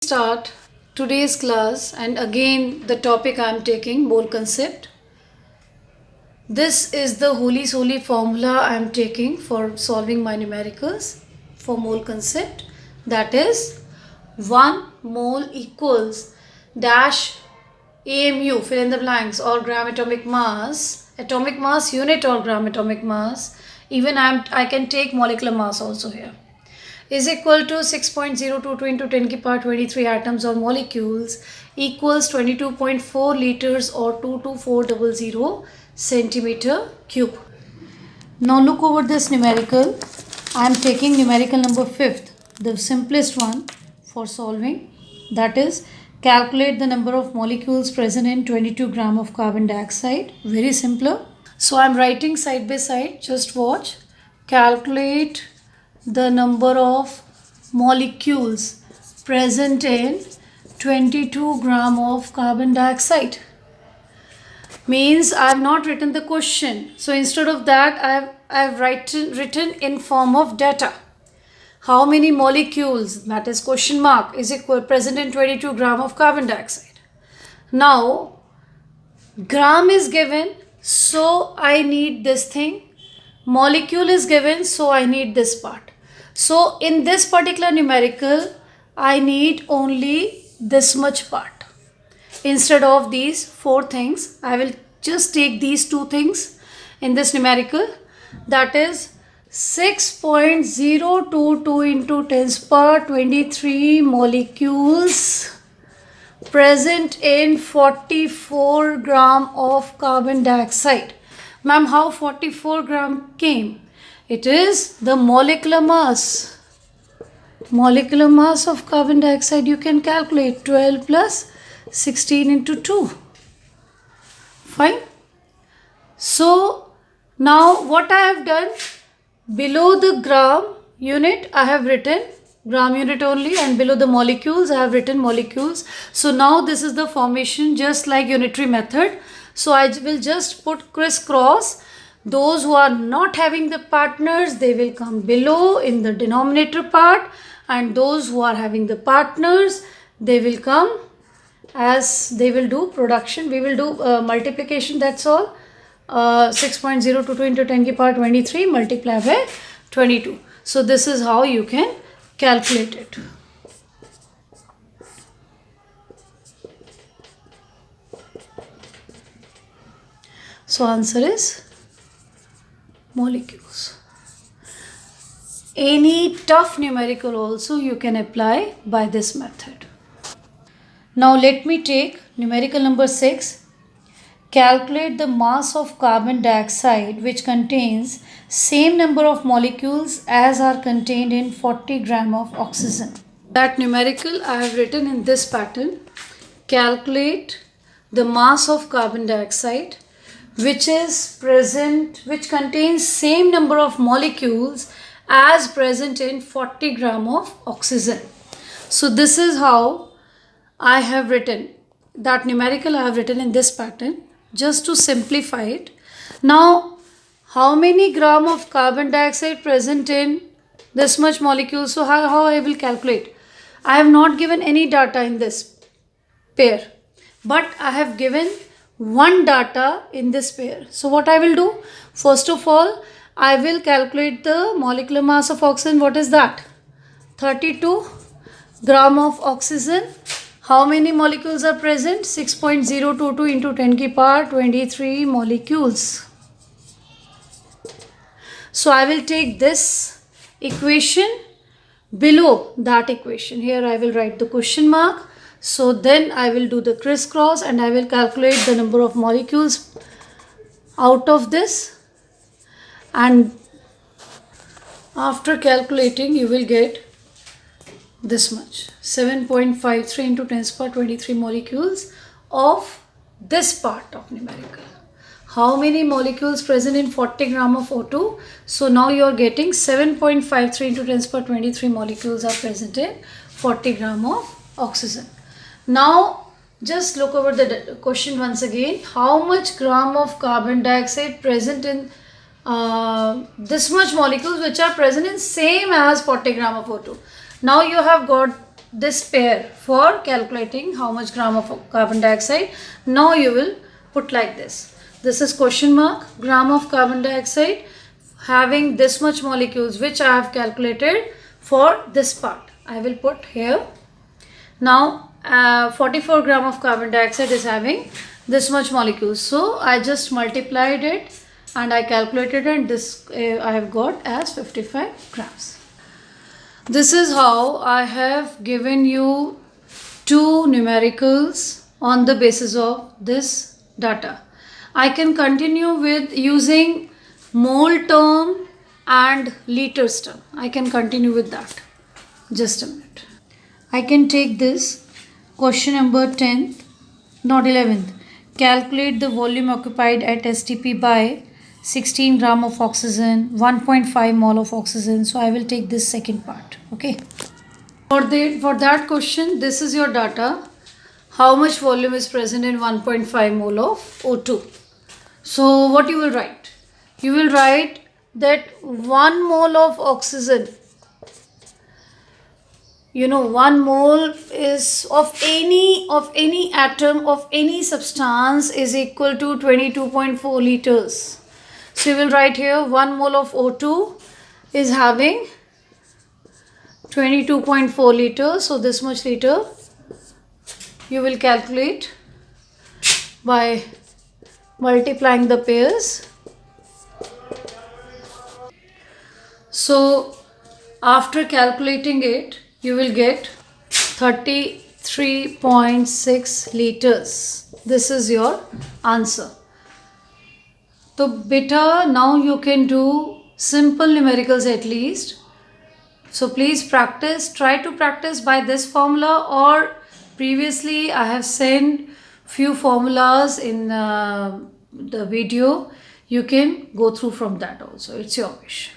Start today's class, and again the topic I am taking, mole concept. This is the holy solely formula I am taking for solving my numericals for mole concept, that is 1 mole equals dash AMU, fill in the blanks, or gram atomic mass unit or gram atomic mass. Even I can take molecular mass also here, is equal to 6.022 into 10 ki power 23 atoms or molecules equals 22.4 liters or 22400 centimeter cube. Now look over this numerical. I am taking numerical number 5th, the simplest one for solving, that is calculate the number of molecules present in 22 gram of carbon dioxide. Very simpler. So I am writing side by side, just watch. Calculate the number of molecules present in 22 gram of carbon dioxide. Means I have not written the question, so instead of that I have written in form of data. How many molecules, that is question mark, is equal present in 22 gram of carbon dioxide. Now gram is given, so I need this thing. Molecule is given, so I need this part. So in this particular numerical, I need only this much part. Instead of these 4 things, I will just take these 2 things in this numerical, that is 6.022 into 10 power 23 molecules present in 44 gram of carbon dioxide. Ma'am, how 44 gram came? It is the molecular mass. Molecular mass of carbon dioxide you can calculate, 12 plus 16 into 2. Fine. So now what I have done, below the gram unit I have written gram unit only, and below the molecules I have written molecules. So now this is the formation just like unitary method. So I will just put crisscross. Those who are not having the partners, they will come below in the denominator part, and those who are having the partners, they will come as they will do production. We will do multiplication, that's all. 6.022 into 10 ki power 23 multiplied by 22. So this is how you can calculate it. So answer is molecules. Any tough numerical also you can apply by this method. Now let me take numerical number 6. Calculate the mass of carbon dioxide which contains same number of molecules as are contained in 40 gram of oxygen. That numerical I have written in this pattern. Calculate the mass of carbon dioxide which contains same number of molecules as present in 40 gram of oxygen. So this is how I have written that numerical. I have written in this pattern just to simplify it. Now how many gram of carbon dioxide present in this much molecule? So how I will calculate? I have not given any data in this pair, but I have given one data in this pair. So what I will do? First of all, I will calculate the molecular mass of oxygen. What is that? 32 gram of oxygen. How many molecules are present? 6.022 into 10 ki power 23 molecules. So I will take this equation below that equation. Here I will write the question mark. So then I will do the crisscross and I will calculate the number of molecules out of this, and after calculating you will get this much, 7.53 into 10 power 23 molecules of this part of numerical. How many molecules present in 40 gram of O2? So now you are getting 7.53 into 10 power 23 molecules are present in 40 gram of oxygen. Now just look over the question once again. How much gram of carbon dioxide present in this much molecules which are present in same as 40 gram of O2? Now you have got this pair for calculating how much gram of carbon dioxide. Now you will put like this. This is question mark, gram of carbon dioxide having this much molecules which I have calculated for this part. I will put here. Now 44 gram of carbon dioxide is having this much molecules. So I just multiplied it and I calculated it, and this I have got as 55 grams. This is how I have given you two numericals on the basis of this data. I can continue with using mole term and liters term. I can continue with that. Just a minute. I can take this question number 10th, not 11th. Calculate the volume occupied at STP by 16 gram of oxygen, 1.5 mole of oxygen. So I will take this second part. Okay. For that question, this is your data. How much volume is present in 1.5 mole of O2? So what you will write? You will write that 1 mole of oxygen, 1 mole is of any atom of any substance is equal to 22.4 liters. So you will write here 1 mole of O2 is having 22.4 liters. So this much liter you will calculate by multiplying the pairs. So after calculating it, you will get 33.6 liters. This is your answer. So beta, now you can do simple numericals at least. So please practice, try to practice by this formula, or previously I have sent few formulas in the video. You can go through from that also. It's your wish.